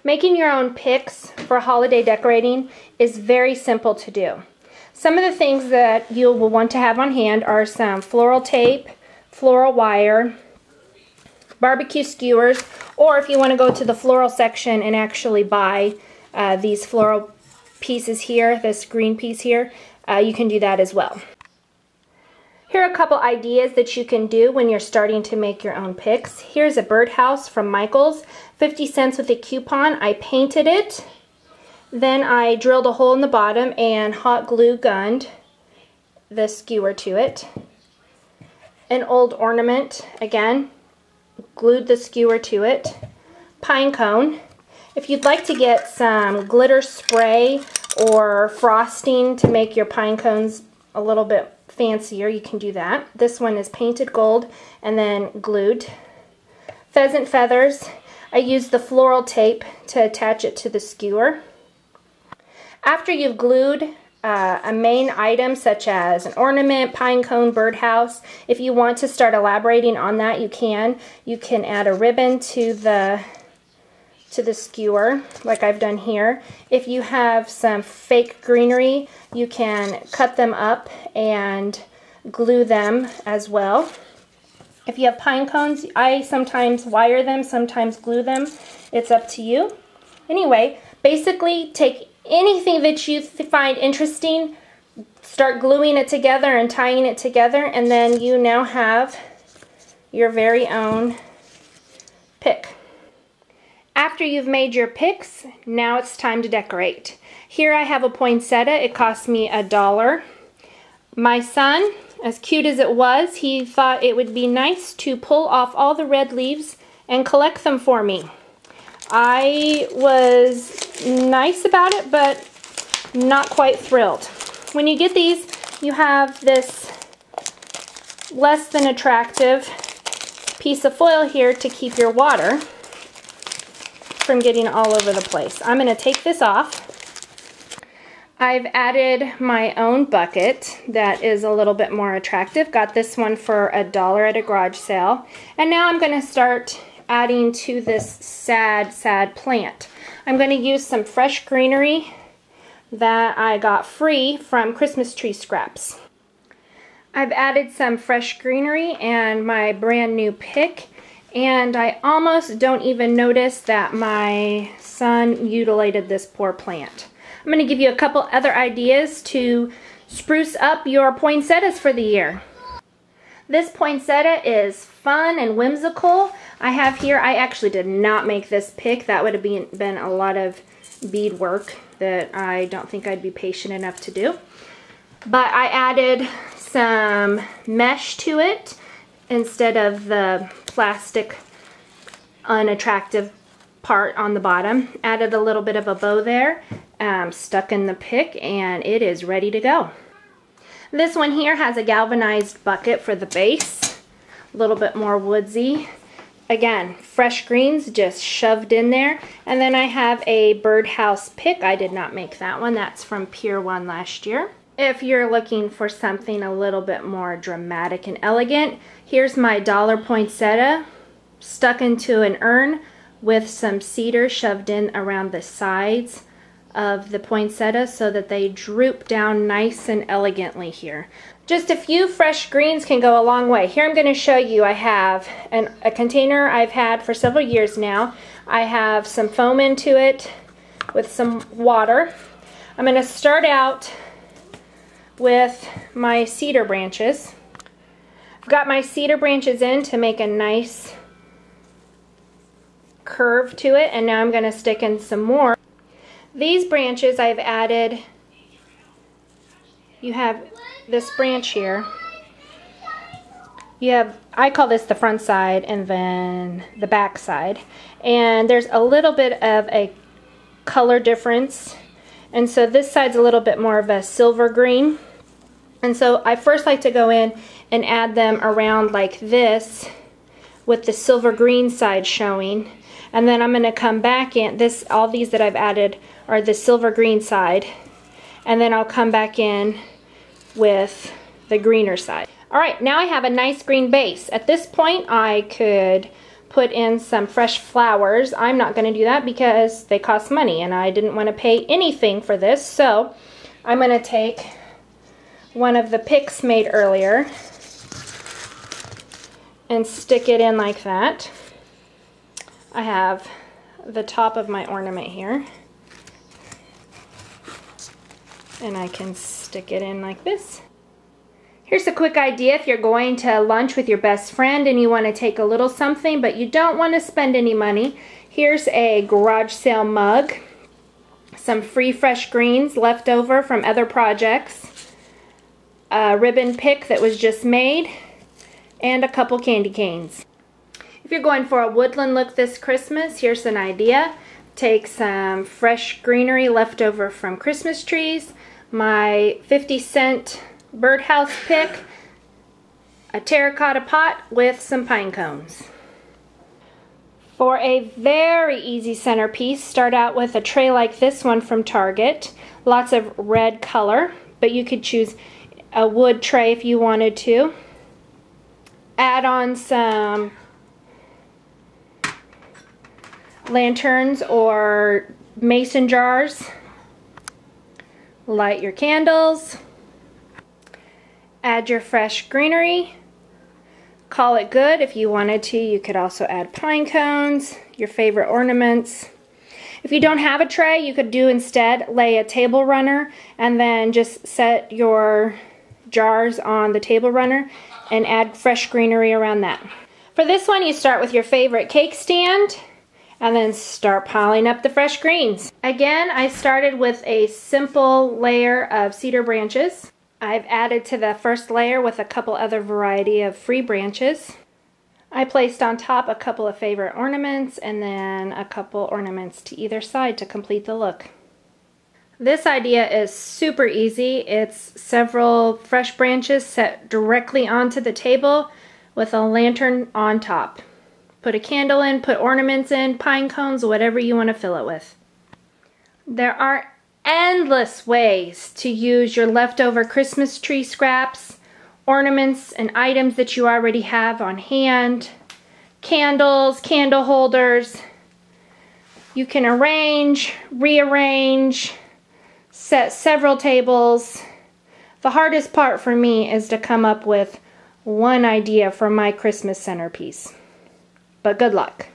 Making your own picks for holiday decorating is very simple to do. Some of the things that you will want to have on hand are some floral tape, floral wire, barbecue skewers, or if you want to go to the floral section and actually buy these floral pieces here, this green piece here, you can do that as well. Here are a couple ideas that you can do when you're starting to make your own picks. Here's a birdhouse from Michael's, 50 cents with a coupon. I painted it, then I drilled a hole in the bottom and hot glue gunned the skewer to it. An old ornament, again, glued the skewer to it. Pine cone. If you'd like to get some glitter spray or frosting to make your pine cones a little bit fancier, you can do that. This one is painted gold and then glued. Pheasant feathers. I used the floral tape to attach it to the skewer. After you've glued a main item such as an ornament, pine cone, birdhouse, if you want to start elaborating on that, you can. You can add a ribbon to the skewer, like I've done here. If you have some fake greenery, you can cut them up and glue them as well. If you have pine cones, I sometimes wire them, sometimes glue them. It's up to you. Anyway, basically take anything that you find interesting, start gluing it together and tying it together, and then you now have your very own pick. After you've made your picks, now it's time to decorate. Here I have a poinsettia. It cost me $1. My son, as cute as it was, he thought it would be nice to pull off all the red leaves and collect them for me. I was nice about it, but not quite thrilled. When you get these, you have this less than attractive piece of foil here to keep your water from getting all over the place. I'm going to take this off. I've added my own bucket that is a little bit more attractive. Got this one for $1 at a garage sale. And now I'm going to start adding to this sad plant. I'm going to use some fresh greenery that I got free from Christmas tree scraps. I've added some fresh greenery and my brand new pick, and I almost don't even notice that my son mutilated this poor plant. I'm going to give you a couple other ideas to spruce up your poinsettias for the year. This poinsettia is fun and whimsical. I have here, I actually did not make this pick. That would have been a lot of bead work that I don't think I'd be patient enough to do. But I added some mesh to it instead of the plastic unattractive part on the bottom. Added a little bit of a bow there, stuck in the pick, and it is ready to go. This one here has a galvanized bucket for the base, a little bit more woodsy. Again, fresh greens just shoved in there. And then I have a birdhouse pick. I did not make that one. That's from Pier 1 last year. If you're looking for something a little bit more dramatic and elegant, here's my $1 poinsettia stuck into an urn with some cedar shoved in around the sides of the poinsettia so that they droop down nice and elegantly here. Just a few fresh greens can go a long way. Here I'm going to show you, I have a container I've had for several years now. I have some foam into it with some water. I'm going to start out with my cedar branches. I've got my cedar branches in to make a nice curve to it, and now I'm going to stick in some more. These branches I've added, you have this branch here. You have, I call this the front side and then the back side. And there's a little bit of a color difference. And so this side's a little bit more of a silver green. And so I first like to go in and add them around like this with the silver green side showing. And then I'm going to come back in. All these that I've added are the silver green side. And then I'll come back in with the greener side. Alright, now I have a nice green base. At this point I could put in some fresh flowers. I'm not going to do that because they cost money and I didn't want to pay anything for this. So I'm going to take one of the picks made earlier and stick it in like that. I have the top of my ornament here, and I can stick it in like this. Here's a quick idea if you're going to lunch with your best friend and you want to take a little something but you don't want to spend any money. Here's a garage sale mug, some free fresh greens left over from other projects, a ribbon pick that was just made, and a couple candy canes. If you're going for a woodland look this Christmas, here's an idea. Take some fresh greenery left over from Christmas trees, my 50-cent birdhouse pick, a terracotta pot with some pine cones. For a very easy centerpiece, start out with a tray like this one from Target. Lots of red color, but you could choose a wood tray if you wanted to. Add on some lanterns or mason jars. Light your candles. Add your fresh greenery. Call it good. If you wanted to, you could also add pine cones, your favorite ornaments. If you don't have a tray, you could do instead lay a table runner and then just set your jars on the table runner and add fresh greenery around that. For this one, you start with your favorite cake stand and then start piling up the fresh greens. Again, I started with a simple layer of cedar branches. I've added to the first layer with a couple other variety of free branches. I placed on top a couple of favorite ornaments and then a couple ornaments to either side to complete the look. This idea is super easy. It's several fresh branches set directly onto the table with a lantern on top. Put a candle in, put ornaments in, pine cones, whatever you want to fill it with. There are endless ways to use your leftover Christmas tree scraps, ornaments, and items that you already have on hand, candles, candle holders. You can arrange, rearrange, set several tables. The hardest part for me is to come up with one idea for my Christmas centerpiece. But good luck.